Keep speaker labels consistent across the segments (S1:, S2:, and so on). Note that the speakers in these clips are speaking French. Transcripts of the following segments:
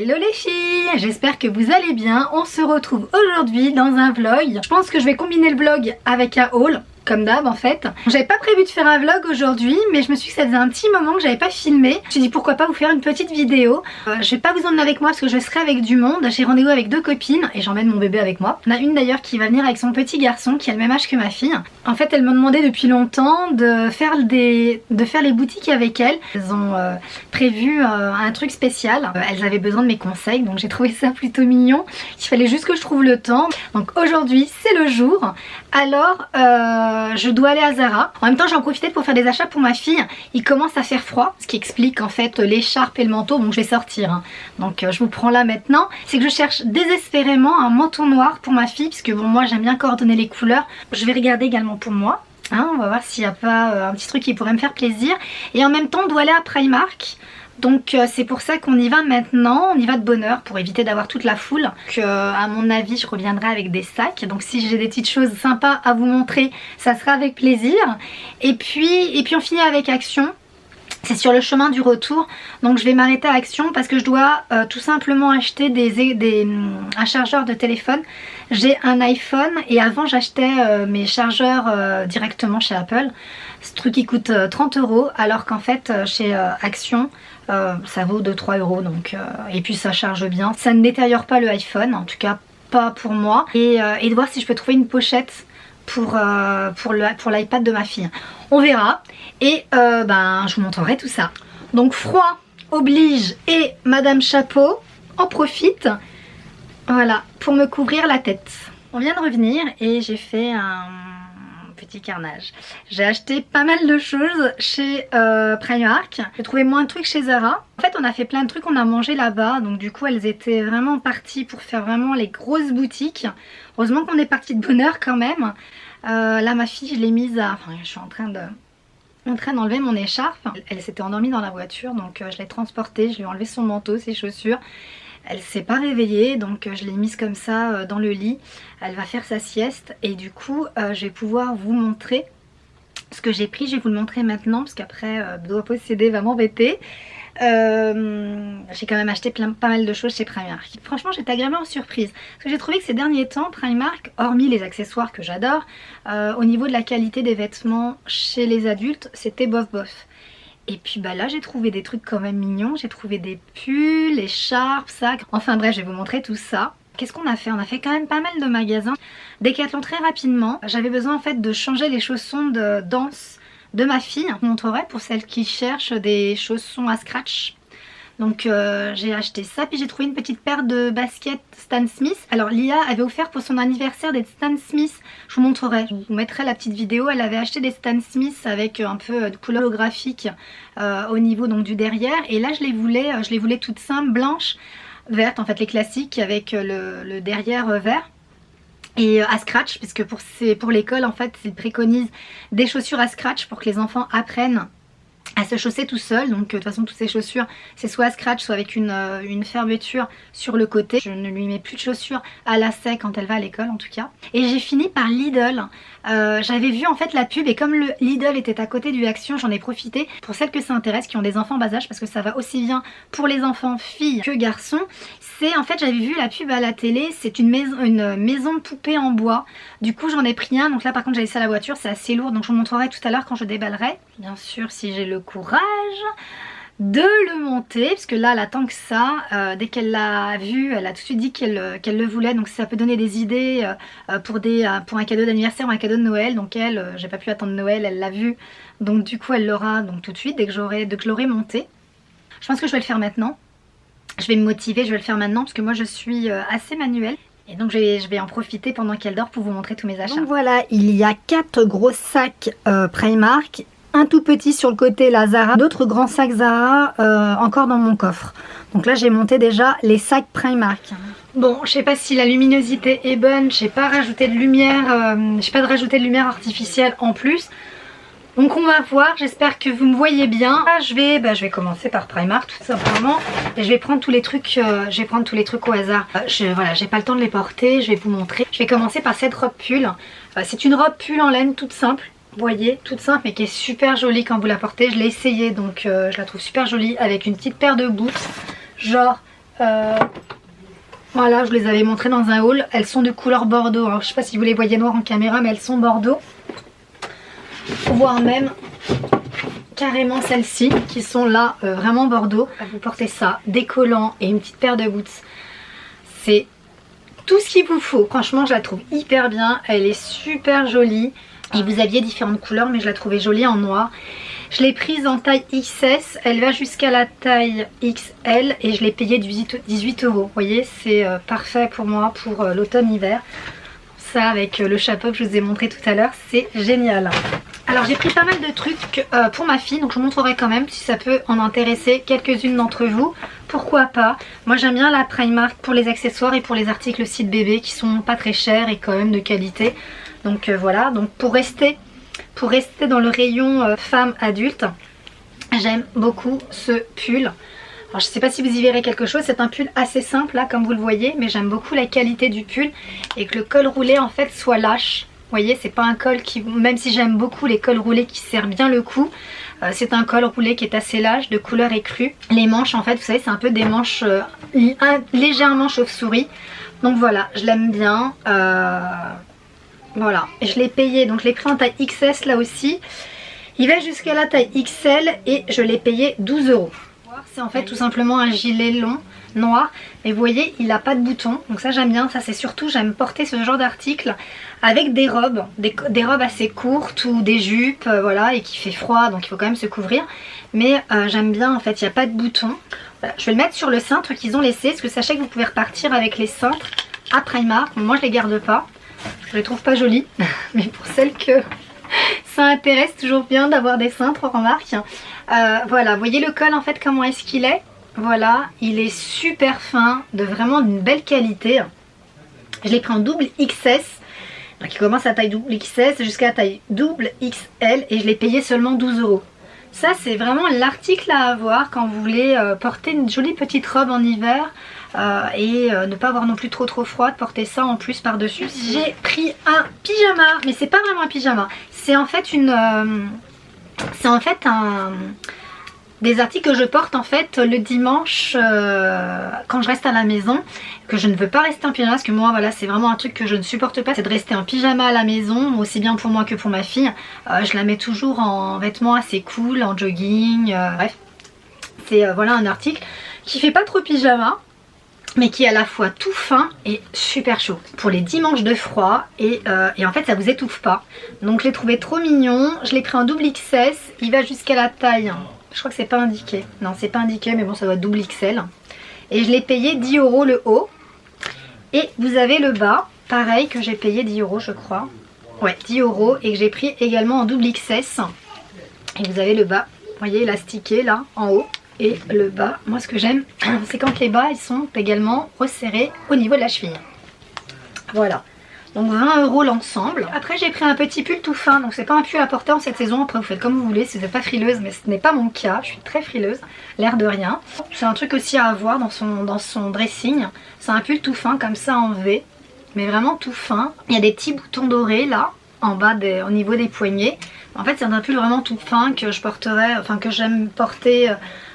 S1: Hello les filles, j'espère que vous allez bien. On se retrouve aujourd'hui dans un vlog. Je pense que je vais combiner le vlog avec un haul, comme d'hab en fait. J'avais pas prévu de faire un vlog aujourd'hui, mais je me suis dit que ça faisait un petit moment que j'avais pas filmé. Je me suis dit pourquoi pas vous faire une petite vidéo. Je vais pas vous emmener avec moi parce que je serai avec du monde. J'ai rendez-vous avec 2 copines et j'emmène mon bébé avec moi. On a une d'ailleurs qui va venir avec son petit garçon qui a le même âge que ma fille. En fait elles m'ont demandé depuis longtemps de faire les boutiques avec elles. Elles ont prévu un truc spécial. Elles avaient besoin de mes conseils donc j'ai trouvé ça plutôt mignon. Il fallait juste que je trouve le temps. Donc aujourd'hui c'est le jour. Alors je dois aller à Zara. En même temps j'en profitais pour faire des achats pour ma fille. Il commence à faire froid, ce qui explique en fait l'écharpe et le manteau. Donc je vais sortir hein. Donc je vous prends là maintenant. C'est que je cherche désespérément un manteau noir pour ma fille, puisque bon moi j'aime bien coordonner les couleurs. Je vais regarder également pour moi hein, on va voir s'il n'y a pas un petit truc qui pourrait me faire plaisir. Et en même temps on doit aller à Primark. Donc c'est pour ça qu'on y va maintenant, on y va de bonne heure pour éviter d'avoir toute la foule. À mon avis je reviendrai avec des sacs, donc si j'ai des petites choses sympas à vous montrer ça sera avec plaisir. Et puis on finit avec Action. C'est sur le chemin du retour, donc je vais m'arrêter à Action parce que je dois tout simplement acheter un chargeur de téléphone. J'ai un iPhone et avant j'achetais mes chargeurs directement chez Apple. Ce truc qui coûte 30 € alors qu'en fait chez Action ça vaut 2-3 € donc, et puis ça charge bien. Ça ne détériore pas le iPhone, en tout cas pas pour moi. Et de voir si je peux trouver une pochette pour l'iPad de ma fille. On verra et je vous montrerai tout ça. Donc froid oblige et Madame Chapeau en profite, voilà, pour me couvrir la tête. On vient de revenir et j'ai fait un petit carnage. J'ai acheté pas mal de choses chez Primark. J'ai trouvé moins de trucs chez Zara. En fait on a fait plein de trucs, on a mangé là-bas, donc du coup elles étaient vraiment parties pour faire vraiment les grosses boutiques. Heureusement qu'on est parti de bonne heure quand même. Là ma fille je l'ai mise à... Enfin je suis en train d'enlever mon écharpe. Elle s'était endormie dans la voiture donc je l'ai transportée, je lui ai enlevé son manteau, ses chaussures. Elle s'est pas réveillée donc je l'ai mise comme ça dans le lit. Elle va faire sa sieste et du coup je vais pouvoir vous montrer ce que j'ai pris. Je vais vous le montrer maintenant parce qu'après doigt possédé va m'embêter. J'ai quand même acheté pas mal de choses chez Primark. Franchement j'étais agréablement surprise parce que j'ai trouvé que ces derniers temps Primark, hormis les accessoires que j'adore, au niveau de la qualité des vêtements chez les adultes c'était bof bof. Et puis là j'ai trouvé des trucs quand même mignons. J'ai trouvé des pulls, écharpes, sacs. Enfin bref je vais vous montrer tout ça. Qu'est-ce qu'on a fait? On a fait quand même pas mal de magasins. Decathlon très rapidement. J'avais besoin en fait de changer les chaussons de danse de ma fille. Je vous montrerai pour celles qui cherchent des chaussons à scratch. Donc j'ai acheté ça, puis j'ai trouvé une petite paire de baskets Stan Smith. Alors Lia avait offert pour son anniversaire des Stan Smith. Je vous montrerai, je vous mettrai la petite vidéo. Elle avait acheté des Stan Smith avec un peu de couleur holographique au niveau donc du derrière. Et là je les voulais toutes simples, blanches, vertes en fait, les classiques avec le derrière vert. Et à scratch, puisque pour l'école en fait ils préconisent des chaussures à scratch pour que les enfants apprennent à se chausser tout seul. Donc de toute façon toutes ces chaussures c'est soit à scratch soit avec une fermeture sur le côté. Je ne lui mets plus de chaussures à lacets quand elle va à l'école en tout cas. Et j'ai fini par Lidl. J'avais vu en fait la pub et comme le Lidl était à côté du Action, j'en ai profité pour celles que ça intéresse qui ont des enfants bas âge, parce que ça va aussi bien pour les enfants filles que garçons. C'est en fait j'avais vu la pub à la télé, c'est une maison de poupée en bois. Du coup j'en ai pris un, donc là par contre j'avais ça à la voiture, c'est assez lourd donc je vous montrerai tout à l'heure quand je déballerai. Bien sûr si j'ai le courage de le monter, parce que là elle attend que ça. Dès qu'elle l'a vu elle a tout de suite dit qu'elle le voulait, donc ça peut donner des idées pour un cadeau d'anniversaire ou un cadeau de Noël. Donc elle, j'ai pas pu attendre Noël, elle l'a vu, donc du coup elle l'aura donc tout de suite dès que je l'aurai monté. Je pense que je vais le faire maintenant, je vais me motiver, je vais le faire maintenant parce que moi je suis assez manuelle. Et donc je vais en profiter pendant qu'elle dort pour vous montrer tous mes achats. Donc voilà, il y a 4 gros sacs Primark. Un tout petit sur le côté la Zara, d'autres grands sacs Zara encore dans mon coffre. Donc là j'ai monté déjà les sacs Primark. Bon je sais pas si la luminosité est bonne, je sais pas rajouter de lumière, rajouter de lumière artificielle en plus. Donc on va voir, j'espère que vous me voyez bien. Là, je vais commencer par Primark tout simplement. Et je vais prendre tous les trucs, au hasard. Voilà, j'ai pas le temps de les porter, je vais vous montrer. Je vais commencer par cette robe pull. C'est une robe pull en laine toute simple. Vous voyez, toute simple mais qui est super jolie quand vous la portez. Je l'ai essayée donc je la trouve super jolie avec une petite paire de boots genre Voilà, je vous les avais montrées dans un haul. Elles sont de couleur bordeaux. Alors, je sais pas si vous les voyez noires en caméra, mais elles sont bordeaux. Voire même carrément celles-ci qui sont là vraiment bordeaux. Vous portez ça, des collants et une petite paire de boots. C'est tout ce qu'il vous faut. Franchement, je la trouve hyper bien. Elle est super jolie. Et vous aviez différentes couleurs, mais je la trouvais jolie en noir. Je l'ai prise en taille XS. Elle va jusqu'à la taille XL et je l'ai payée 18 euros. Vous voyez, c'est parfait pour moi pour l'automne-hiver. Ça avec le chapeau que je vous ai montré tout à l'heure, c'est génial. Alors j'ai pris pas mal de trucs pour ma fille, donc je vous montrerai quand même si ça peut en intéresser quelques-unes d'entre vous. Pourquoi pas. Moi j'aime bien la Primark pour les accessoires et pour les articles aussi de bébé qui sont pas très chers et quand même de qualité. Donc voilà, donc pour rester dans le rayon femmes adultes, j'aime beaucoup ce pull. Alors je sais pas si vous y verrez quelque chose, c'est un pull assez simple là comme vous le voyez, mais j'aime beaucoup la qualité du pull et que le col roulé en fait soit lâche. Vous voyez, c'est pas un col qui, même si j'aime beaucoup les cols roulés qui serrent bien le cou, c'est un col roulé qui est assez lâche, de couleur écrue. Les manches en fait, vous savez, c'est un peu des manches légèrement chauve-souris. Donc voilà, je l'aime bien. Voilà, je l'ai payé, donc je l'ai pris en taille XS là aussi. Il va jusqu'à la taille XL et je l'ai payé 12 euros. C'est en fait tout simplement un gilet long noir et vous voyez il n'a pas de boutons, donc ça j'aime bien. Ça c'est surtout, j'aime porter ce genre d'article avec des robes, des robes assez courtes ou des jupes, voilà, et qui fait froid donc il faut quand même se couvrir, mais j'aime bien en fait, il n'y a pas de boutons. Voilà, je vais le mettre sur le cintre qu'ils ont laissé, parce que sachez que vous pouvez repartir avec les cintres à Primark. Moi je les garde pas, je les trouve pas jolis mais pour celles que ça intéresse, toujours bien d'avoir des cintres, remarque. Voilà, vous voyez le col en fait comment est-ce qu'il est. Voilà, il est super fin, de vraiment d'une belle qualité. Je l'ai pris en double XS, donc il commence à taille double XS jusqu'à la taille double XL et je l'ai payé seulement 12 euros. Ça c'est vraiment l'article à avoir quand vous voulez porter une jolie petite robe en hiver et ne pas avoir non plus trop froid, de porter ça en plus par dessus. J'ai pris un pyjama, mais c'est pas vraiment un pyjama, c'est en fait des articles que je porte en fait le dimanche quand je reste à la maison, que je ne veux pas rester en pyjama parce que moi voilà c'est vraiment un truc que je ne supporte pas, c'est de rester en pyjama à la maison, aussi bien pour moi que pour ma fille. Je la mets toujours en vêtements assez cool, en jogging, bref. C'est voilà un article qui fait pas trop pyjama, mais qui est à la fois tout fin et super chaud pour les dimanches de froid et en fait ça vous étouffe pas. Donc je l'ai trouvé trop mignon, je l'ai pris en double XS, il va jusqu'à la taille, je crois que c'est pas indiqué, non c'est pas indiqué mais bon ça doit être double XL, et je l'ai payé 10 euros le haut. Et vous avez le bas, pareil que j'ai payé 10 euros je crois, ouais 10 euros, et que j'ai pris également en double XS. Et vous avez le bas, vous voyez élastiqué là en haut. Et le bas, moi ce que j'aime, c'est quand les bas ils sont également resserrés au niveau de la cheville. Voilà, donc 20 euros l'ensemble. Après j'ai pris un petit pull tout fin, donc c'est pas un pull à porter en cette saison. Après vous faites comme vous voulez si vous n'êtes pas frileuse, mais ce n'est pas mon cas, je suis très frileuse, l'air de rien. C'est un truc aussi à avoir dans son dressing. C'est un pull tout fin comme ça en V, mais vraiment tout fin. Il y a des petits boutons dorés là, en bas au niveau des poignets. En fait c'est un pull vraiment tout fin que je porterai, enfin que j'aime porter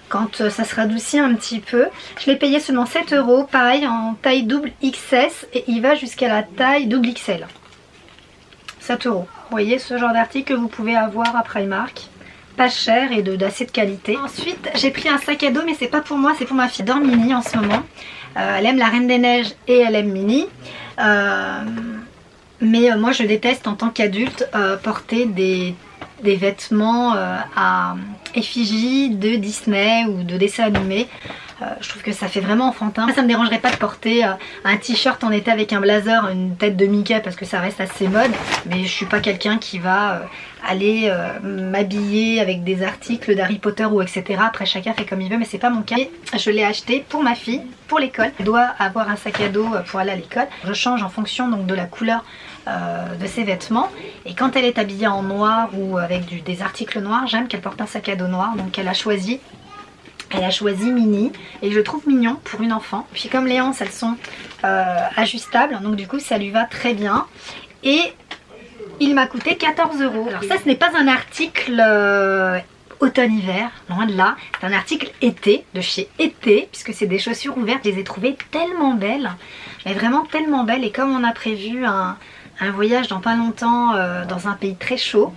S1: quand ça se radoucit un petit peu. Je l'ai payé seulement 7 euros, pareil en taille double XS et il va jusqu'à la taille double XL. 7 euros. Vous voyez ce genre d'article que vous pouvez avoir à Primark. Pas cher et d'assez de qualité. Ensuite j'ai pris un sac à dos, mais c'est pas pour moi, c'est pour ma fille. Elle adore Minnie en ce moment. Elle aime la Reine des Neiges et elle aime Minnie. Mais moi je déteste en tant qu'adulte porter des vêtements à effigie de Disney ou de dessins animés. Je trouve que ça fait vraiment enfantin. Ça me dérangerait pas de porter un t-shirt en été avec un blazer, une tête de Mickey parce que ça reste assez mode, mais je suis pas quelqu'un qui va aller m'habiller avec des articles d'Harry Potter ou etc. Après chacun fait comme il veut, mais c'est pas mon cas. Et je l'ai acheté pour ma fille, pour l'école. Elle doit avoir un sac à dos pour aller à l'école. Je change en fonction donc de la couleur de ses vêtements, et quand elle est habillée en noir ou avec des articles noirs, j'aime qu'elle porte un sac à dos noir. Donc elle a choisi Minnie et je le trouve mignon pour une enfant. Puis comme les hanches elles sont ajustables, donc du coup ça lui va très bien, et il m'a coûté 14 euros. Alors ça ce n'est pas un article automne-hiver, loin de là. C'est un article été, de chez Été, puisque c'est des chaussures ouvertes. Je les ai trouvées tellement belles, mais vraiment tellement belles. Et comme on a prévu un voyage dans pas longtemps dans un pays très chaud,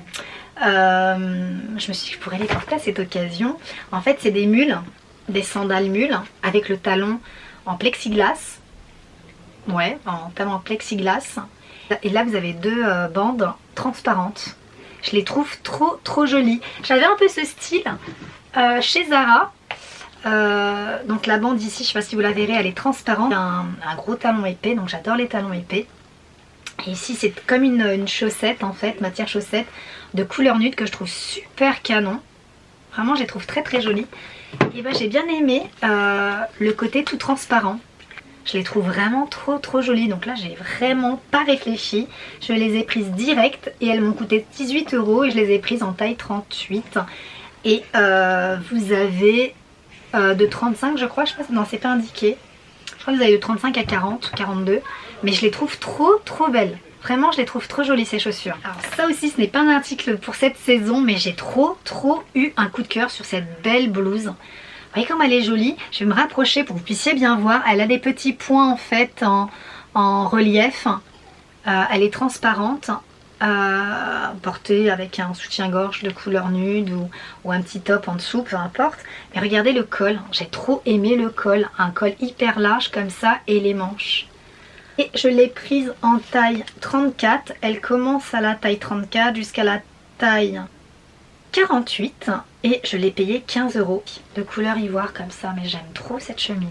S1: je me suis dit que je pourrais les porter à cette occasion. En fait, c'est des mules, des sandales mules, avec le talon en plexiglas. Ouais, en talon en plexiglas. Et là, vous avez deux bandes transparentes. Je les trouve trop jolies. J'avais un peu ce style chez Zara. Donc la bande ici, je sais pas si vous la verrez, elle est transparente. Un gros talon épais, donc j'adore les talons épais. Et ici c'est comme une chaussette en fait, matière chaussette de couleur nude que je trouve super canon. Vraiment je les trouve très jolies. Et ben j'ai bien aimé le côté tout transparent. Je les trouve vraiment trop jolies. Donc là j'ai vraiment pas réfléchi. Je les ai prises direct et elles m'ont coûté 18 € et je les ai prises en taille 38. Et vous avez de 35 je crois, je sais pas, non c'est pas indiqué. Je crois que vous avez de 35 à 40 ou 42. Mais je les trouve trop belles. Vraiment je les trouve trop jolies ces chaussures. Alors ça aussi ce n'est pas un article pour cette saison, mais j'ai trop eu un coup de cœur sur cette belle blouse. Vous voyez comme elle est jolie. Je vais me rapprocher pour que vous puissiez bien voir. Elle a des petits points en fait en relief. Elle est transparente. Portée avec un soutien-gorge de couleur nude ou un petit top en dessous, peu importe. Mais regardez le col. J'ai trop aimé le col. Un col hyper large comme ça et les manches. Et je l'ai prise en taille 34. Elle commence à la taille 34 jusqu'à la taille 48. Et je l'ai payée 15 € de couleur ivoire comme ça. Mais j'aime trop cette chemise.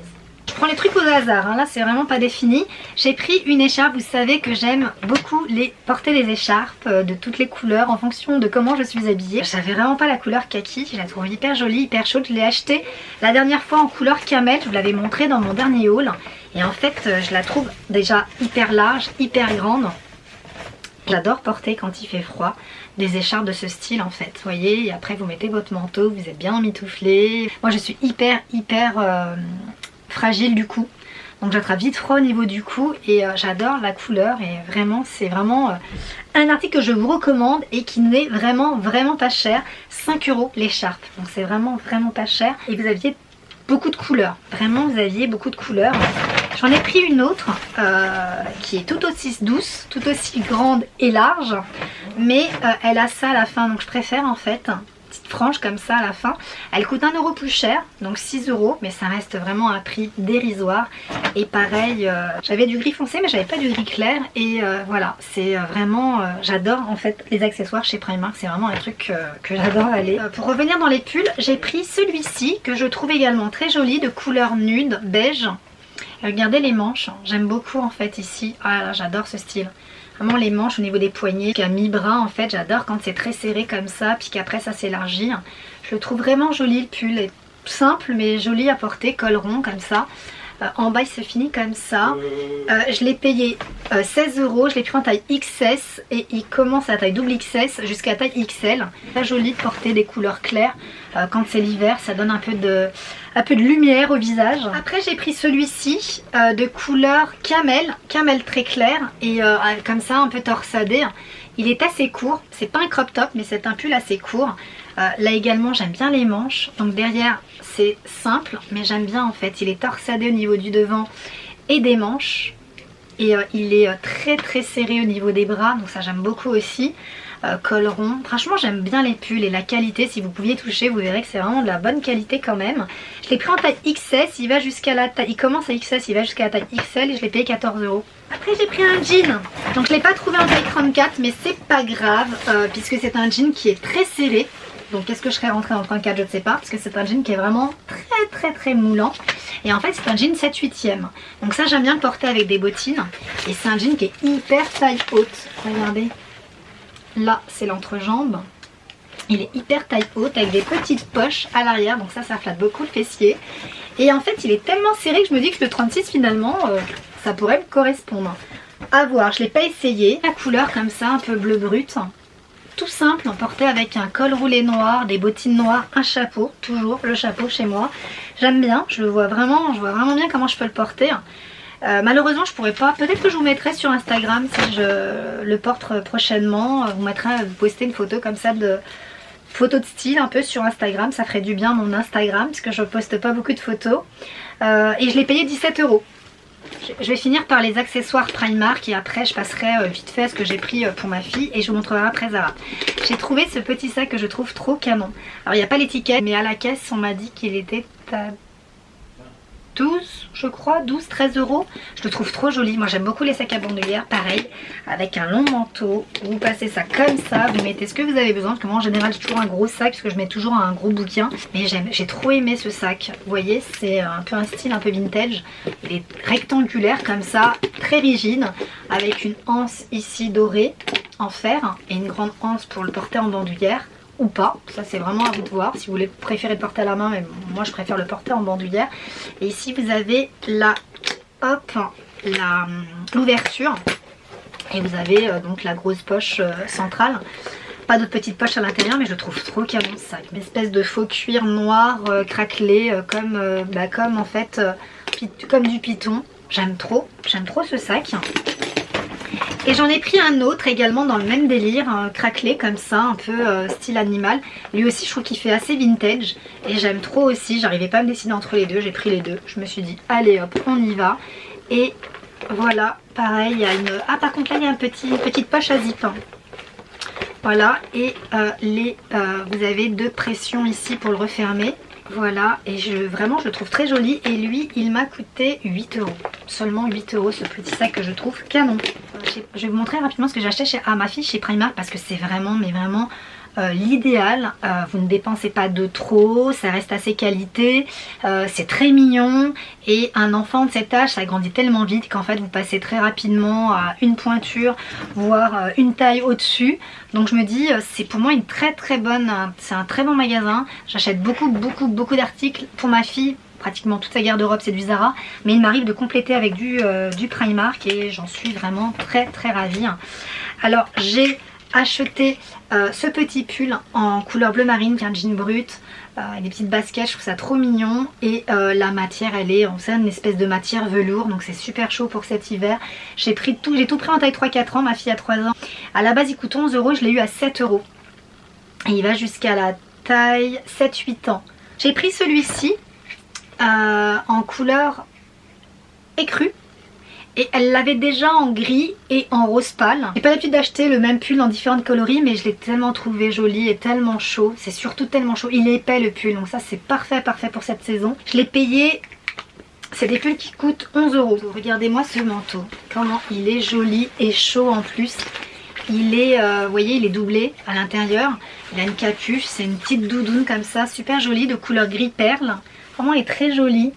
S1: Je prends les trucs au hasard, hein. Là c'est vraiment pas défini. J'ai pris une écharpe, vous savez que j'aime beaucoup porter des écharpes de toutes les couleurs en fonction de comment je suis habillée. J'avais vraiment pas la couleur kaki, je la trouve hyper jolie, hyper chaude. Je l'ai achetée la dernière fois en couleur camel, je vous l'avais montré dans mon dernier haul. Et en fait je la trouve déjà hyper large, hyper grande. J'adore porter quand il fait froid des écharpes de ce style en fait. Vous voyez, et après vous mettez votre manteau, vous êtes bien mitouflé. Moi je suis hyper fragile du cou, donc j'attrape vite froid au niveau du cou et j'adore la couleur et vraiment c'est vraiment un article que je vous recommande et qui n'est vraiment pas cher. 5 € l'écharpe, donc c'est vraiment pas cher. Et vous aviez beaucoup de couleurs, vraiment vous aviez beaucoup de couleurs. J'en ai pris une autre qui est tout aussi douce, tout aussi grande et large, mais elle a ça à la fin, donc je préfère en fait frange comme ça à la fin. Elle coûte 1 € plus cher, donc 6 €, mais ça reste vraiment un prix dérisoire. Et pareil, j'avais du gris foncé mais j'avais pas du gris clair et voilà, c'est vraiment j'adore en fait les accessoires chez Primark, c'est vraiment un truc que j'adore aller. Pour revenir dans les pulls, j'ai pris celui-ci que je trouve également très joli, de couleur nude beige. Regardez les manches, j'aime beaucoup en fait ici. Ah là, j'adore ce style. Vraiment les manches au niveau des poignets, qu'à mi-bras en fait, j'adore quand c'est très serré comme ça, puis qu'après ça s'élargit. Je le trouve vraiment joli le pull, est simple mais joli à porter, col rond comme ça. En bas il se finit comme ça. Je l'ai payé 16 €, je l'ai pris en taille XS et il commence à la taille double XS jusqu'à la taille XL. Très joli de porter des couleurs claires. Quand c'est l'hiver ça donne un peu de lumière au visage. Après j'ai pris celui-ci de couleur camel très clair et comme ça un peu torsadé. Il est assez court, c'est pas un crop top mais c'est un pull assez court. Là également j'aime bien les manches, donc derrière c'est simple mais j'aime bien en fait. Il est torsadé au niveau du devant et des manches et il est très serré au niveau des bras, donc ça j'aime beaucoup aussi. Col rond, franchement j'aime bien les pulls et la qualité, si vous pouviez toucher vous verrez que c'est vraiment de la bonne qualité quand même. Je l'ai pris en taille XS, il va jusqu'à la taille, il commence à XS, il va jusqu'à la taille XL et je l'ai payé 14 €. Après j'ai pris un jean, donc je l'ai pas trouvé en taille 34 mais c'est pas grave puisque c'est un jean qui est très serré. Donc est-ce que je serais rentrée en 34, je ne sais pas, parce que c'est un jean qui est vraiment très moulant. Et en fait c'est un jean 7/8e. Donc ça j'aime bien le porter avec des bottines. Et c'est un jean qui est hyper taille haute. Regardez. Là c'est l'entrejambe. Il est hyper taille haute avec des petites poches à l'arrière. Donc ça flatte beaucoup le fessier. Et en fait il est tellement serré que je me dis que le 36 finalement ça pourrait me correspondre. À voir, je ne l'ai pas essayé. La couleur comme ça, un peu bleu brut. Tout simple, porté avec un col roulé noir, des bottines noires, un chapeau, toujours le chapeau chez moi. J'aime bien, je vois vraiment bien comment je peux le porter. Malheureusement je pourrais pas, peut-être que je vous mettrai sur Instagram si je le porte prochainement, vous poster une photo comme ça de photo de style un peu sur Instagram. Ça ferait du bien mon Instagram parce que je poste pas beaucoup de photos. Et je l'ai payé 17 €. Je vais finir par les accessoires Primark et après je passerai vite fait ce que j'ai pris pour ma fille et je vous montrerai après Zara. J'ai trouvé ce petit sac que je trouve trop canon. Alors il n'y a pas l'étiquette mais à la caisse on m'a dit qu'il était à 12, je crois, 12-13 €. Je le trouve trop joli. Moi j'aime beaucoup les sacs à bandoulière, pareil, avec un long manteau. Vous passez ça comme ça, vous mettez ce que vous avez besoin. Parce que moi en général j'ai toujours un gros sac parce que je mets toujours un gros bouquin. Mais j'ai trop aimé ce sac. Vous voyez, c'est un peu un style un peu vintage. Il est rectangulaire comme ça, très rigide, avec une anse ici dorée en fer et une grande anse pour le porter en bandoulière. Ou pas, ça c'est vraiment à vous de voir si vous voulez préférer le porter à la main, mais moi je préfère le porter en bandoulière. Et ici vous avez l'ouverture et vous avez donc la grosse poche centrale. Pas d'autres petites poches à l'intérieur mais je le trouve trop canon ce sac. Une espèce de faux cuir noir craquelé comme en fait comme du python. J'aime trop ce sac. Et j'en ai pris un autre également dans le même délire, craquelé comme ça, un peu style animal. Lui aussi je trouve qu'il fait assez vintage et j'aime trop aussi, j'arrivais pas à me décider entre les deux, j'ai pris les deux. Je me suis dit allez hop on y va. Et voilà, pareil il y a une... Ah par contre là il y a une petite poche à zip. Voilà et vous avez deux pressions ici pour le refermer. Voilà, et vraiment je le trouve très joli et lui il m'a coûté 8 €. Seulement 8 € ce petit sac que je trouve canon. Je vais vous montrer rapidement ce que j'ai acheté à ma fille chez Primark parce que c'est vraiment l'idéal. Vous ne dépensez pas de trop, ça reste assez qualité, c'est très mignon et un enfant de cet âge ça grandit tellement vite qu'en fait vous passez très rapidement à une pointure voire une taille au-dessus. Donc je me dis c'est pour moi une très bonne, c'est un très bon magasin. J'achète beaucoup d'articles pour ma fille. Pratiquement toute sa garde-robe c'est du Zara, mais il m'arrive de compléter avec du Primark et j'en suis vraiment très ravie. Alors j'ai acheté ce petit pull en couleur bleu marine qui est un jean brut avec des petites baskets, je trouve ça trop mignon et la matière elle est, on sait, une espèce de matière velours donc c'est super chaud pour cet hiver. J'ai tout pris en taille 3-4 ans, ma fille a 3 ans. À la base il coûte 11 €, je l'ai eu à 7 € et il va jusqu'à la taille 7-8 ans. J'ai pris celui-ci en couleur écrue et elle l'avait déjà en gris et en rose pâle. J'ai pas l'habitude d'acheter le même pull en différentes coloris mais je l'ai tellement trouvé joli et tellement chaud, c'est surtout tellement chaud, il est épais le pull donc ça c'est parfait pour cette saison. Je l'ai payé, c'est des pulls qui coûtent 11 €. Regardez-moi ce manteau, comment il est joli et chaud en plus. Il est, vous voyez, il est doublé à l'intérieur, il a une capuche, c'est une petite doudoune comme ça, super jolie de couleur gris perle. Vraiment il est très joli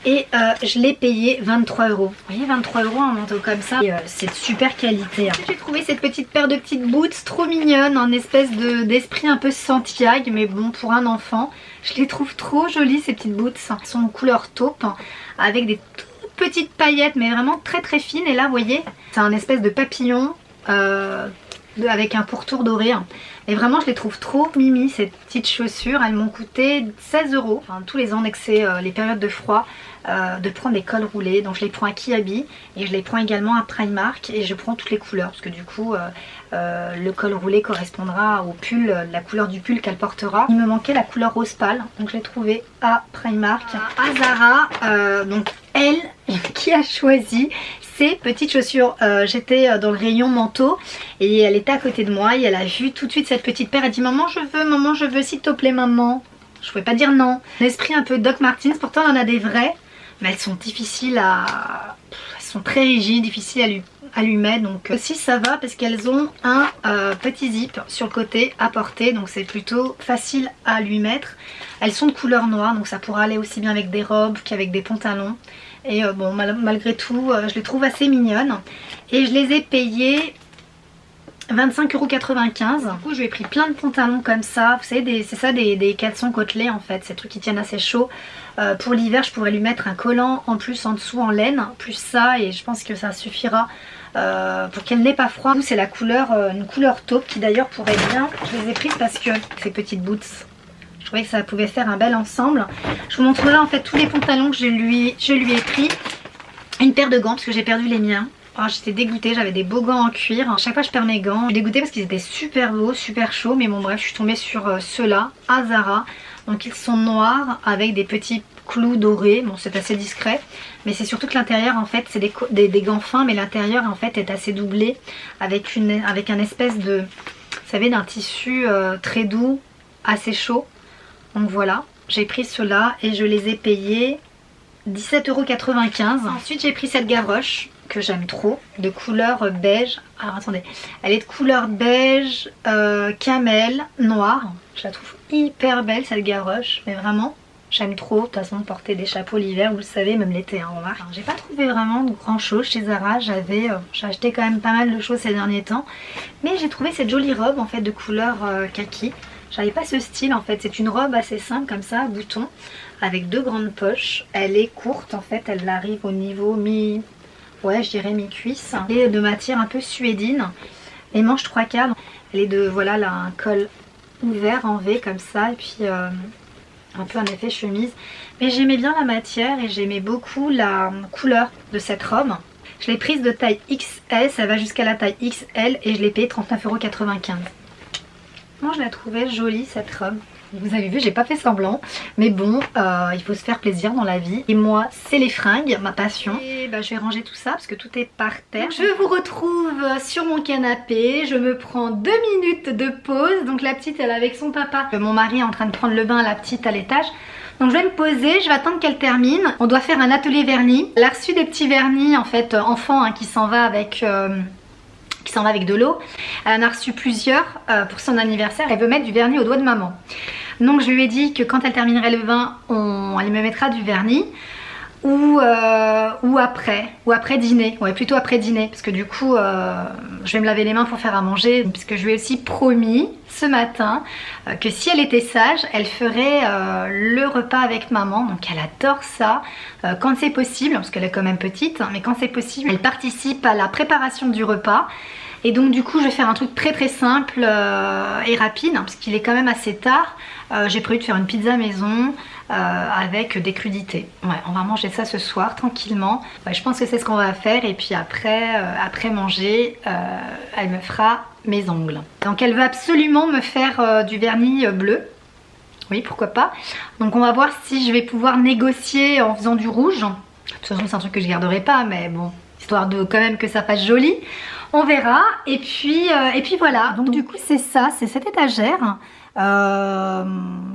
S1: et je l'ai payé 23 €. Vous voyez 23 € un manteau comme ça, c'est de super qualité. J'ai trouvé cette petite paire de petites boots trop mignonnes, en espèce d'esprit un peu Santiago mais bon pour un enfant. Je les trouve trop jolies ces petites boots, elles sont en couleur taupe avec des toutes petites paillettes mais vraiment très fines et là vous voyez c'est un espèce de papillon avec un pourtour doré. Et vraiment je les trouve trop mimi ces petites chaussures. Elles m'ont coûté 16 €. Enfin, tous les ans dès que c'est les périodes de froid de prendre des cols roulés. Donc je les prends à Kiabi et je les prends également à Primark et je prends toutes les couleurs parce que du coup le col roulé correspondra au pull, la couleur du pull qu'elle portera. Il me manquait la couleur rose pâle donc je l'ai trouvé à Primark. À Zara, donc elle qui a choisi ces petites chaussures. J'étais dans le rayon manteau et elle était à côté de moi et elle a vu tout de suite cette petite paire. Elle dit maman je veux s'il te plaît maman. Je pouvais pas dire non. L'esprit un peu Doc Martens, pourtant on en a des vrais mais elles sont difficiles à... Elles sont très rigides, difficiles à lui mettre. Donc aussi ça va parce qu'elles ont un petit zip sur le côté à porter. Donc c'est plutôt facile à lui mettre. Elles sont de couleur noire donc ça pourra aller aussi bien avec des robes qu'avec des pantalons. Et bon malgré tout je les trouve assez mignonnes. Et je les ai payées 25,95 €. Du coup je lui ai pris plein de pantalons comme ça. Vous savez c'est ça des caleçons côtelés en fait. Ces trucs qui tiennent assez chaud. Pour l'hiver je pourrais lui mettre un collant en plus en dessous en laine. Plus ça et je pense que ça suffira pour qu'elle n'ait pas froid. C'est la couleur, une couleur taupe qui d'ailleurs pourrait bien. Je les ai prises parce que ces petites boots, je trouvais que ça pouvait faire un bel ensemble. Je vous montrerai en fait tous les pantalons que je lui ai pris. Une paire de gants parce que j'ai perdu les miens. Oh, j'étais dégoûtée, j'avais des beaux gants en cuir. À chaque fois je perds mes gants. Je suis dégoûtée parce qu'ils étaient super beaux, super chauds. Mais bon bref, je suis tombée sur ceux-là à Zara. Donc ils sont noirs avec des petits clous dorés. Bon, c'est assez discret. Mais c'est surtout que l'intérieur en fait c'est des gants fins. Mais l'intérieur en fait est assez doublé avec un espèce de, vous savez, d'un tissu très doux, assez chaud. Donc voilà, j'ai pris ceux-là et je les ai payés 17,95 €. Ensuite j'ai pris cette gavroche que j'aime trop, de couleur beige. Alors attendez, elle est de couleur beige, camel, noir. Je la trouve hyper belle cette gavroche, mais vraiment j'aime trop. De toute façon porter des chapeaux l'hiver, vous le savez, même l'été, hein, on remarque. J'ai pas trouvé vraiment de grand chose chez Zara. J'ai acheté quand même pas mal de choses ces derniers temps, mais j'ai trouvé cette jolie robe en fait de couleur kaki. J'avais pas ce style en fait, c'est une robe assez simple comme ça, à boutons, avec deux grandes poches. Elle est courte en fait, elle arrive au niveau ouais je dirais mi-cuisse. Et de matière un peu suédine. Les manches 3/4. Elle est de, voilà, là un col ouvert en V comme ça. Et puis un peu un effet chemise. Mais j'aimais bien la matière et j'aimais beaucoup la couleur de cette robe. Je l'ai prise de taille XS, ça va jusqu'à la taille XL et je l'ai payée 39,95 €. Moi je la trouvais jolie cette robe. Vous avez vu, j'ai pas fait semblant, mais bon, il faut se faire plaisir dans la vie. Et moi, c'est les fringues, ma passion. Et bah, je vais ranger tout ça parce que tout est par terre. Donc, je vous retrouve sur mon canapé. Je me prends 2 minutes de pause. Donc la petite, elle est avec son papa. Mon mari est en train de prendre le bain, la petite à l'étage. Donc je vais me poser, je vais attendre qu'elle termine. On doit faire un atelier vernis. Elle a reçu des petits vernis, en fait, enfant, hein, qui s'en va avec de l'eau. Elle en a reçu plusieurs pour son anniversaire. Elle veut mettre du vernis au doigt de maman. Donc je lui ai dit que quand elle terminerait le bain, elle me mettra du vernis. Ou après dîner. Ouais, plutôt après dîner. Parce que du coup, je vais me laver les mains pour faire à manger. Puisque je lui ai aussi promis ce matin que si elle était sage, elle ferait le repas avec maman. Donc elle adore ça. Quand c'est possible, parce qu'elle est quand même petite, hein, mais quand c'est possible, elle participe à la préparation du repas. Et donc du coup je vais faire un truc très très simple et rapide, hein, parce qu'il est quand même assez tard. J'ai prévu de faire une pizza maison avec des crudités. Ouais, on va manger ça ce soir tranquillement. Ouais, je pense que c'est ce qu'on va faire. Et puis après manger, elle me fera mes ongles. Donc elle veut absolument me faire du vernis bleu. Oui, pourquoi pas. Donc on va voir si je vais pouvoir négocier en faisant du rouge. De toute façon c'est un truc que je garderai pas, mais bon, histoire de quand même que ça fasse joli. On verra. Et puis voilà. Donc du coup c'est ça, c'est cette étagère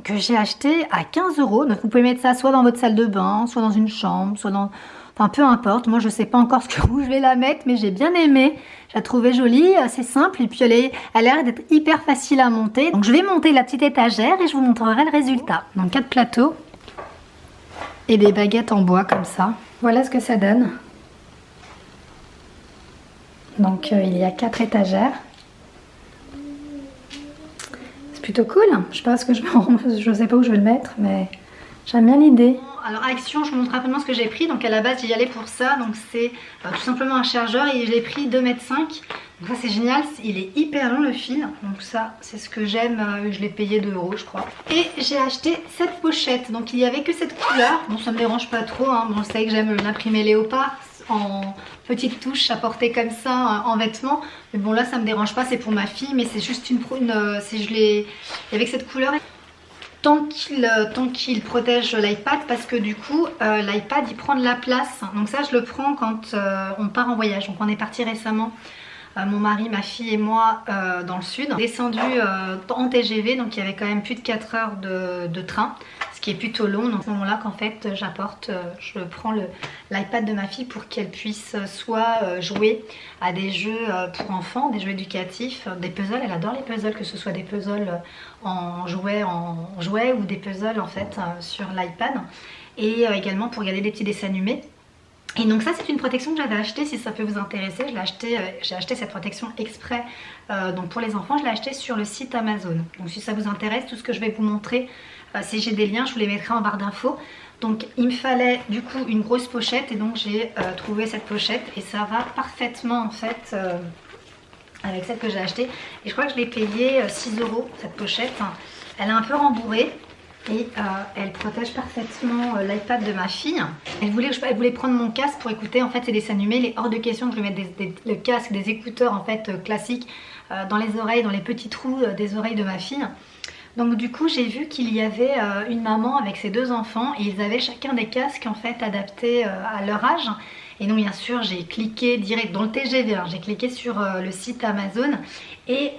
S1: que j'ai acheté à 15 €. Donc vous pouvez mettre ça soit dans votre salle de bain, soit dans une chambre, soit dans... Enfin peu importe, moi je sais pas encore où je vais la mettre, mais j'ai bien aimé. Je la trouvais jolie, assez simple, et puis elle a l'air d'être hyper facile à monter. Donc je vais monter la petite étagère et je vous montrerai le résultat. Donc 4 plateaux et des baguettes en bois comme ça. Voilà ce que ça donne. Donc il y a 4 étagères. C'est plutôt cool. Je sais pas je sais pas où je vais le mettre, mais j'aime bien l'idée. Alors Action, je vous montre rapidement ce que j'ai pris. Donc à la base j'y allais pour ça. Donc c'est tout simplement un chargeur et je l'ai pris 2,5 m. Donc ça c'est génial. Il est hyper long le fil. Donc ça c'est ce que j'aime. Je l'ai payé 2 € je crois. Et j'ai acheté cette pochette. Donc il n'y avait que cette couleur. Bon ça me dérange pas trop. Hein. Bon, vous savez que j'aime l'imprimer léopard en petites touches à porter comme ça en vêtements. Mais bon là ça me dérange pas. C'est pour ma fille. Mais c'est juste avec cette couleur. Tant qu'il protège l'iPad, parce que du coup l'iPad il prend de la place. Donc ça je le prends quand on part en voyage. Donc on est parti récemment, mon mari, ma fille et moi dans le sud, descendu en TGV, donc il y avait quand même plus de 4 heures de train, ce qui est plutôt long. Donc à ce moment là qu'en fait je prends l'iPad de ma fille pour qu'elle puisse soit jouer à des jeux pour enfants, des jeux éducatifs, des puzzles. Elle adore les puzzles, que ce soit des puzzles en jouets ou des puzzles en fait sur l'iPad, et également pour regarder des petits dessins animés. Et donc ça c'est une protection que j'avais achetée, si ça peut vous intéresser. J'ai acheté cette protection exprès donc pour les enfants. Je l'ai acheté sur le site Amazon. Donc si ça vous intéresse, tout ce que je vais vous montrer, si j'ai des liens je vous les mettrai en barre d'infos. Donc il me fallait du coup une grosse pochette, et donc j'ai trouvé cette pochette et ça va parfaitement en fait avec celle que j'ai achetée. Et je crois que je l'ai payée 6 € cette pochette. Elle est un peu rembourrée. et elle protège parfaitement l'iPad de ma fille. Elle voulait prendre mon casque pour écouter en fait ses dessins animés. Il est hors de question que je lui mette le casque, des écouteurs en fait classiques dans les oreilles, dans les petits trous des oreilles de ma fille. Donc du coup j'ai vu qu'il y avait une maman avec ses 2 enfants et ils avaient chacun des casques en fait adaptés à leur âge. Et donc bien sûr j'ai cliqué direct dans le TGV, j'ai cliqué sur le site Amazon et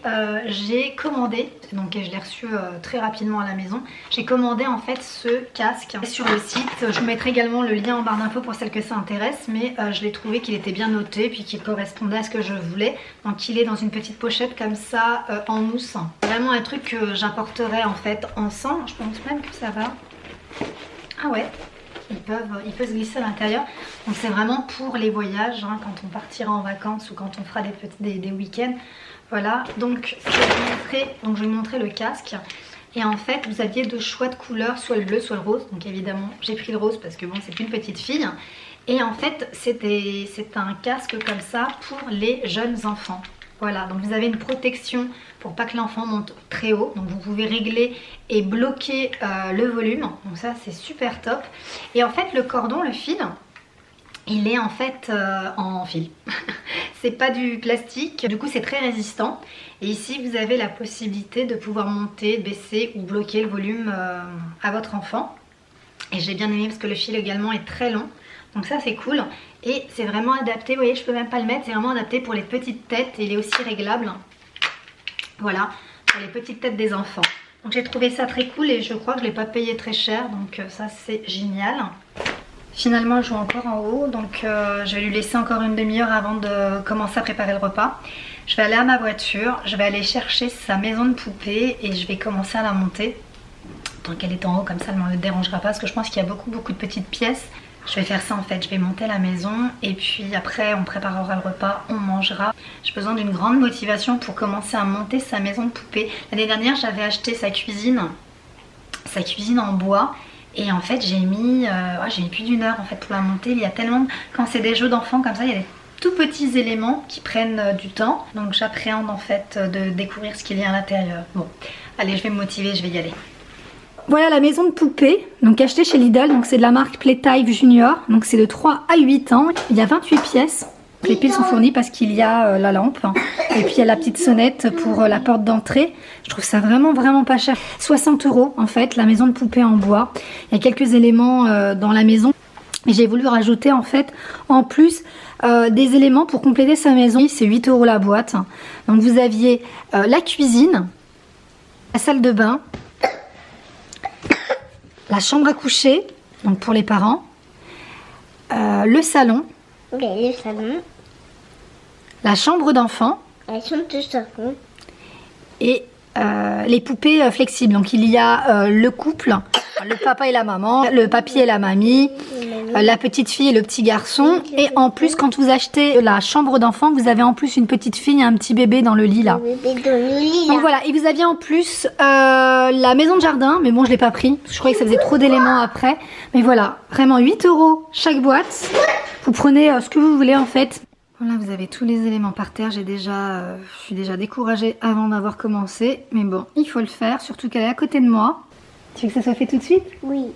S1: j'ai commandé, donc je l'ai reçu très rapidement à la maison. J'ai commandé en fait ce casque sur le site. Je vous mettrai également le lien en barre d'infos pour celles que ça intéresse, mais je l'ai trouvé qu'il était bien noté puis qu'il correspondait à ce que je voulais. Donc il est dans une petite pochette comme ça en mousse. Vraiment un truc que j'apporterai en fait ensemble. Je pense même que ça va. Ah ouais. Il peut se glisser à l'intérieur. Donc c'est vraiment pour les voyages, quand on partira en vacances ou quand on fera des week-ends. Voilà, donc je vais vous montrer le casque. Et en fait vous aviez 2 choix de couleurs, soit le bleu soit le rose. Donc évidemment j'ai pris le rose parce que bon c'est une petite fille. Et en fait c'est un casque comme ça pour les jeunes enfants. Voilà, donc vous avez une protection pour pas que l'enfant monte très haut. Donc vous pouvez régler et bloquer le volume. Donc ça c'est super top. Et en fait le cordon, le fil, il est en fait en fil. C'est pas du plastique, du coup c'est très résistant. Et ici vous avez la possibilité de pouvoir monter, baisser ou bloquer le volume à votre enfant. Et j'ai bien aimé parce que le fil également est très long. Donc ça c'est cool et c'est vraiment adapté, vous voyez je peux même pas le mettre, c'est vraiment adapté pour les petites têtes et il est aussi réglable. Voilà, pour les petites têtes des enfants. Donc j'ai trouvé ça très cool et je crois que je l'ai pas payé très cher, donc ça c'est génial. Finalement je joue encore en haut, donc je vais lui laisser encore une demi-heure avant de commencer à préparer le repas. Je vais aller à ma voiture, je vais aller chercher sa maison de poupée et je vais commencer à la monter. Tant qu'elle est en haut, comme ça elle ne me dérangera pas parce que je pense qu'il y a beaucoup de petites pièces. Je vais faire ça en fait, je vais monter la maison et puis après on préparera le repas, on mangera. J'ai besoin d'une grande motivation pour commencer à monter sa maison de poupée. L'année dernière j'avais acheté sa cuisine en bois et en fait j'ai mis plus d'1 heure en fait pour la monter. Il y a tellement, quand c'est des jeux d'enfants comme ça, il y a des tout petits éléments qui prennent du temps. Donc j'appréhende en fait de découvrir ce qu'il y a à l'intérieur. Bon, allez je vais me motiver, je vais y aller. Voilà la maison de poupée, donc achetée chez Lidl, donc c'est de la marque Playtime Junior, donc c'est de 3 à 8 ans, il y a 28 pièces, les piles sont fournies parce qu'il y a la lampe, et puis il y a la petite sonnette pour la porte d'entrée, je trouve ça vraiment pas cher, 60 € en fait, la maison de poupée en bois, il y a quelques éléments dans la maison, et j'ai voulu rajouter en fait en plus des éléments pour compléter sa maison, c'est 8 € la boîte, donc vous aviez la cuisine, la salle de bain, la chambre à coucher, donc pour les parents, le salon, la chambre d'enfant et les poupées flexibles. Donc il y a le couple, le papa et la maman, le papy et la mamie, la petite fille et le petit garçon. Et en plus quand vous achetez la chambre d'enfant, vous avez en plus une petite fille et un petit bébé dans le lit là. Donc voilà, et vous aviez en plus la maison de jardin, mais bon je l'ai pas pris, je croyais que ça faisait trop d'éléments après. Mais voilà, vraiment 8 € chaque boîte, vous prenez ce que vous voulez en fait. Voilà, vous avez tous les éléments par terre, je suis déjà découragée avant d'avoir commencé, mais bon, il faut le faire, surtout qu'elle est à côté de moi. Tu veux que ça soit fait tout de suite? Oui.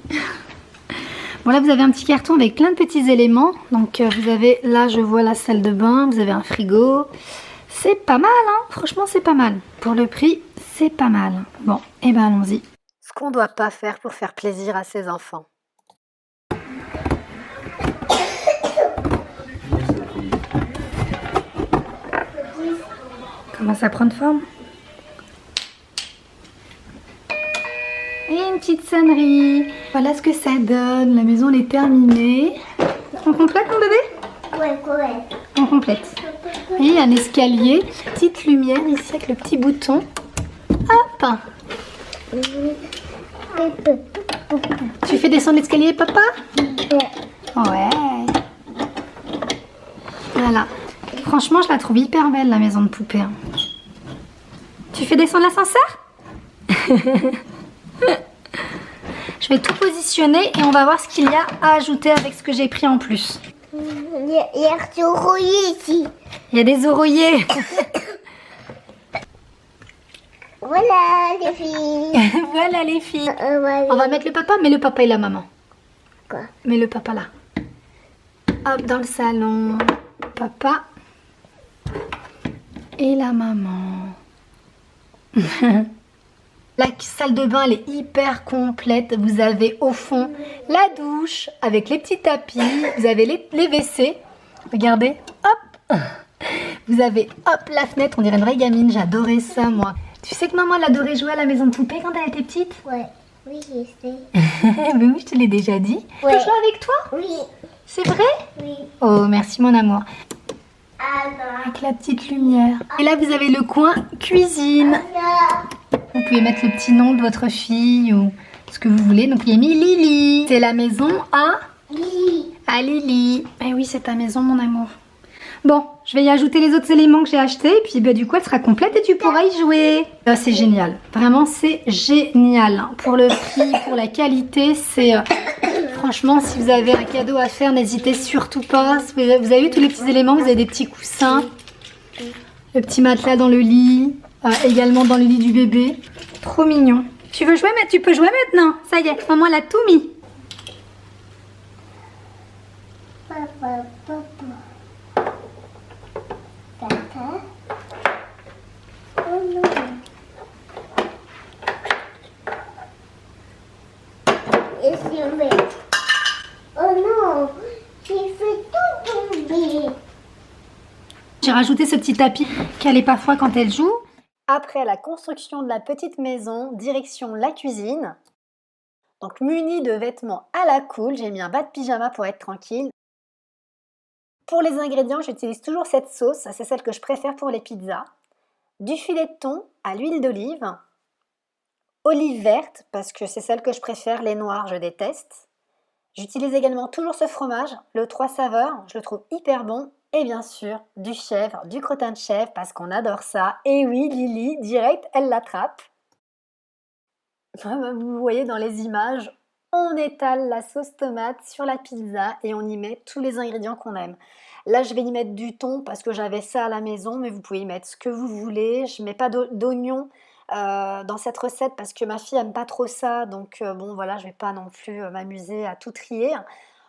S1: Bon là vous avez un petit carton avec plein de petits éléments, donc vous avez, là je vois la salle de bain, vous avez un frigo, c'est pas mal franchement c'est pas mal, pour le prix c'est pas mal. Bon, et ben allons-y. Ce qu'on doit pas faire pour faire plaisir à ses enfants. Commence à prendre forme. Et une petite sonnerie. Voilà ce que ça donne. La maison elle est terminée. On complète mon bébé? Ouais, complète. On complète. Et il y a un escalier. Petite lumière ici avec le petit bouton. Hop. Tu fais descendre l'escalier, papa? Ouais. Voilà. Franchement, je la trouve hyper belle, la maison de poupée. Tu fais descendre l'ascenseur? Je vais tout positionner et on va voir ce qu'il y a à ajouter avec ce que j'ai pris en plus.
S2: Il y a des oreillers ici.
S1: Il y a des oreillers.
S2: Voilà les filles.
S1: Voilà les filles.
S2: Voilà.
S1: On va mettre le papa, mais le papa et la maman.
S2: Quoi?
S1: Mets le papa là. Hop, dans le salon. Papa et la maman. La salle de bain, elle est hyper complète. Vous avez au fond la douche avec les petits tapis. Vous avez les WC. Regardez, hop. Vous avez, hop, la fenêtre. On dirait une vraie gamine. J'adorais ça, moi. Tu sais que maman, elle adorait jouer à la maison de poupée quand elle était petite?
S2: Ouais. Oui, je sais.
S1: Mais oui, je te l'ai déjà dit.
S2: Ouais.
S1: Je peux jouer avec toi?
S2: Oui.
S1: C'est vrai?
S2: Oui.
S1: Oh, merci mon amour.
S2: Alors.
S1: Avec la petite lumière. Et là, vous avez le coin cuisine. Vous pouvez mettre le petit nom de votre fille ou ce que vous voulez. Donc, il y a mis Lily. C'est la maison
S2: Oui.
S1: à Lily. Eh oui, c'est ta maison, mon amour. Bon, je vais y ajouter les autres éléments que j'ai achetés. Et puis, bah, du coup, elle sera complète et tu pourras y jouer. Oh, c'est génial. Vraiment, c'est génial. Pour le prix, pour la qualité, c'est... Franchement, si vous avez un cadeau à faire, n'hésitez surtout pas. Vous avez vu tous les petits éléments. Vous avez des petits coussins. Le petit matelas dans le lit. Également dans le lit du bébé. Trop mignon. Tu veux jouer, mais tu peux jouer maintenant. Ça y est, maman l'a tout mis.
S2: Papa, papa. Tata. Oh non. Et je vais. Oh non. J'ai fait tout tomber.
S1: J'ai rajouté ce petit tapis qu'elle est parfois quand elle joue. Après la construction de la petite maison, direction la cuisine. Donc munie de vêtements à la cool, j'ai mis un bas de pyjama pour être tranquille. Pour les ingrédients, j'utilise toujours cette sauce, c'est celle que je préfère pour les pizzas. Du filet de thon à l'huile d'olive. Olive verte, parce que c'est celle que je préfère, les noires je déteste. J'utilise également toujours ce fromage, le 3 saveurs, je le trouve hyper bon. Et bien sûr, du chèvre, du crottin de chèvre, parce qu'on adore ça. Et oui, Lily, direct, elle l'attrape. Vous voyez dans les images, on étale la sauce tomate sur la pizza et on y met tous les ingrédients qu'on aime. Là, je vais y mettre du thon parce que j'avais ça à la maison, mais vous pouvez y mettre ce que vous voulez. Je ne mets pas d'oignon dans cette recette parce que ma fille aime pas trop ça. Donc bon, voilà, je ne vais pas non plus m'amuser à tout trier.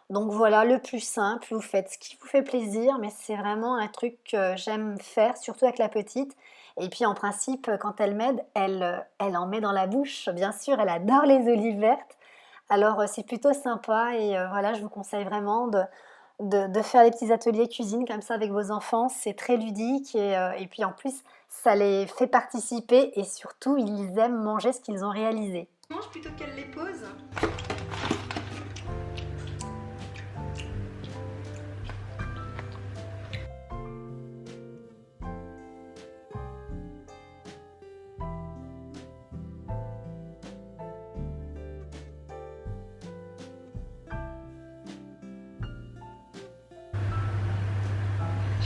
S1: Donc voilà, le plus simple, vous faites ce qui vous fait plaisir, mais c'est vraiment un truc que j'aime faire, surtout avec la petite. Et puis en principe, quand elle m'aide, elle en met dans la bouche. Bien sûr, elle adore les olives vertes. Alors c'est plutôt sympa et voilà, je vous conseille vraiment de faire des petits ateliers cuisine comme ça avec vos enfants. C'est très ludique et puis en plus, ça les fait participer et surtout, ils aiment manger ce qu'ils ont réalisé. Mange plutôt qu'elle les pose.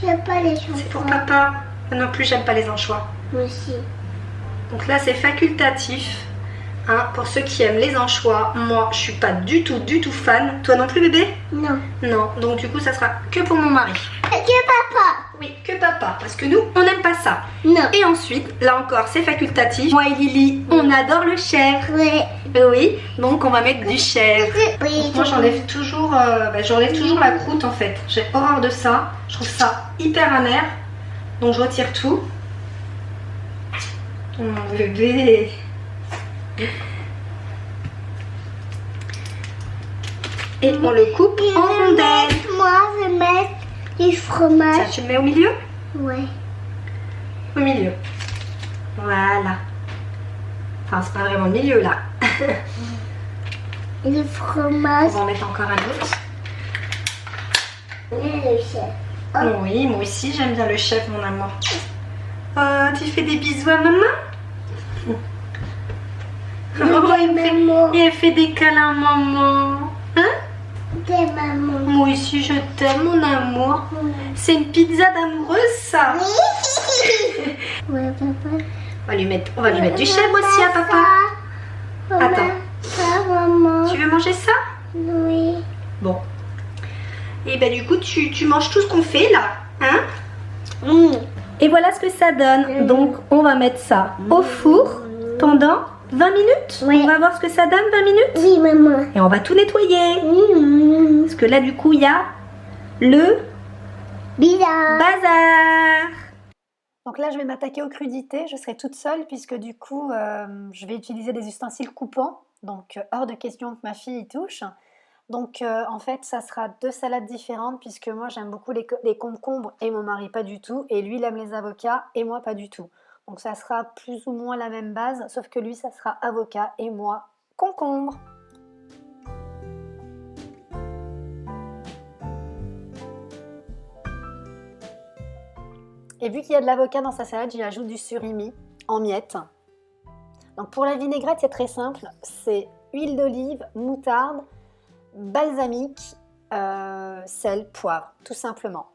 S2: J'aime pas les chansons.
S1: C'est pour papa. Moi non plus, j'aime pas les anchois.
S2: Moi aussi.
S1: Donc là, c'est facultatif. Hein, pour ceux qui aiment les anchois, moi, je suis pas du tout fan. Toi non plus, bébé?
S2: Non.
S1: Non. Donc du coup, ça sera que pour mon mari.
S2: Que papa.
S1: Oui, que papa. Parce que nous, on n'aime pas ça.
S2: Non.
S1: Et ensuite, là encore, c'est facultatif. Moi et Lily, on adore le chèvre.
S2: Oui.
S1: Oui. Donc on va mettre du chèvre.
S2: Oui.
S1: Moi, j'enlève toujours la croûte en fait. J'ai horreur de ça. Je trouve ça hyper amer. Donc je retire tout. Oh, mon bébé. Et on le coupe en rondelles.
S2: Moi, je vais mettre du fromage.
S1: Tiens, tu le mets au milieu?
S2: Ouais.
S1: Au milieu. Voilà. Enfin, c'est pas vraiment le milieu là.
S2: Le
S1: On
S2: fromage.
S1: va en mettre encore un autre.
S2: Et le chef.
S1: Oh. Oui, moi aussi j'aime bien le chef, mon amour. Oh, tu fais des bisous à maman?
S2: Maman.
S1: Et elle fait des câlins à maman. Hein?
S2: Des mamans.
S1: Moi aussi je t'aime, mon amour. C'est une pizza d'amoureuse ça.
S2: Ouais, papa.
S1: On va lui mettre du chèvre aussi à papa. Attends.
S2: Ça, maman.
S1: Tu veux manger ça?
S2: Oui.
S1: Bon. Et ben du coup tu manges tout ce qu'on fait là. Hein? Et voilà ce que ça donne. Donc on va mettre ça au four. pendant 20 minutes.
S2: Oui.
S1: On va voir ce que ça donne 20 minutes.
S2: Oui, maman.
S1: Et on va tout nettoyer.
S2: Oui, maman.
S1: Parce que là du coup il y a le
S2: Bizarre.
S1: bazar. Donc là je vais m'attaquer aux crudités. Je serai toute seule puisque du coup je vais utiliser des ustensiles coupants. Donc hors de question que ma fille y touche. Donc en fait ça sera 2 salades différentes puisque moi j'aime beaucoup les concombres et mon mari pas du tout. Et lui il aime les avocats et moi pas du tout. Donc ça sera plus ou moins la même base sauf que lui ça sera avocat et moi concombre. Et vu qu'il y a de l'avocat dans sa salade, j'y ajoute du surimi en miettes. Donc pour la vinaigrette, c'est très simple. C'est huile d'olive, moutarde, balsamique, sel, poivre, tout simplement.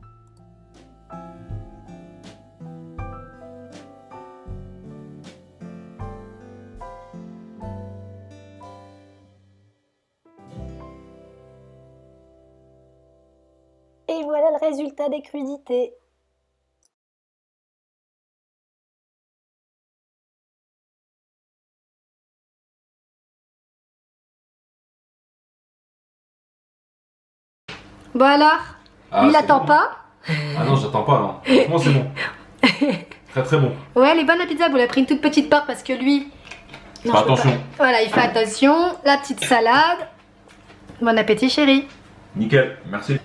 S1: Et voilà le résultat des crudités. Bon alors,
S3: Ah,
S1: il
S3: c'est
S1: attend
S3: bon.
S1: pas.
S3: Ah non, j'attends pas, non. Franchement, c'est bon. Très très bon.
S1: Ouais, elle est bonne la pizza, vous l'avez pris une toute petite part parce que lui...
S3: Fais
S1: je peux
S3: attention.
S1: pas. Voilà, il fait attention. La petite salade. Bon appétit chérie.
S3: Nickel, merci.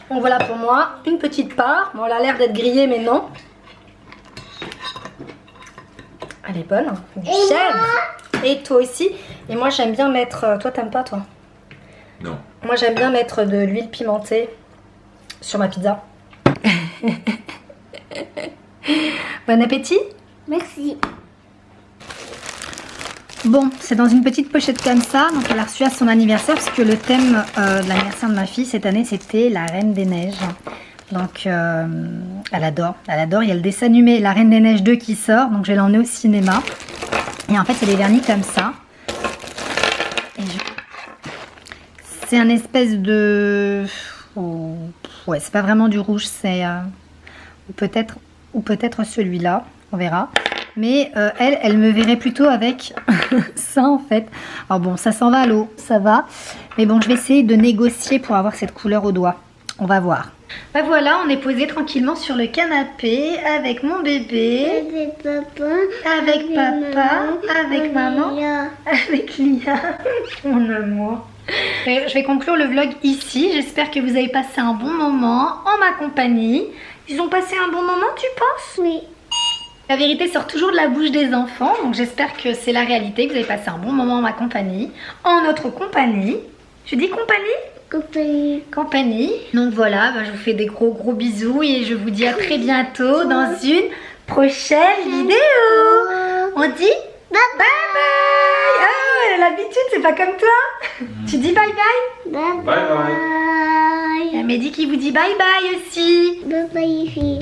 S1: Donc voilà pour moi, une petite part. Bon, elle a l'air d'être grillée mais non. Elle est bonne. Du chèvre. Et toi aussi. Et moi j'aime bien mettre... Toi t'aimes pas toi?
S3: Non.
S1: Moi j'aime bien mettre de l'huile pimentée sur ma pizza. Bon appétit.
S2: Merci.
S1: Bon, c'est dans une petite pochette comme ça. Donc elle a reçu à son anniversaire parce que le thème de l'anniversaire de ma fille cette année c'était la Reine des Neiges. Donc elle adore, elle adore. Il y a le dessin animé La Reine des Neiges 2 qui sort. Donc je vais l'emmener au cinéma. Et en fait c'est des vernis comme ça. C'est un espèce de... Oh, ouais, c'est pas vraiment du rouge, c'est... ou peut-être celui-là, on verra. Mais elle me verrait plutôt avec ça en fait. Alors bon, ça s'en va à l'eau, ça va. Mais bon, je vais essayer de négocier pour avoir cette couleur au doigt. On va voir. Ben voilà, on est posé tranquillement sur le canapé avec mon bébé,
S2: Avec papa.
S1: avec papa, avec maman,
S2: Lia.
S1: avec Lia, mon amour. Je vais conclure le vlog ici. J'espère que vous avez passé un bon moment en ma compagnie. Ils ont passé un bon moment, tu penses?
S2: Oui.
S1: La vérité sort toujours de la bouche des enfants. Donc j'espère que c'est la réalité, que vous avez passé un bon moment en ma compagnie. En notre compagnie. Je dis compagnie?
S2: Compagnie.
S1: Compagnie. Donc voilà, je vous fais des gros bisous. Et je vous dis à très bientôt dans une prochaine vidéo. On dit bye bye. Ah, l'habitude, c'est pas comme toi. Tu dis bye bye?
S2: Bye
S3: Bye bye.
S2: bye.
S1: Il y a Mehdi qui vous dit bye bye aussi.
S2: Bye bye ici.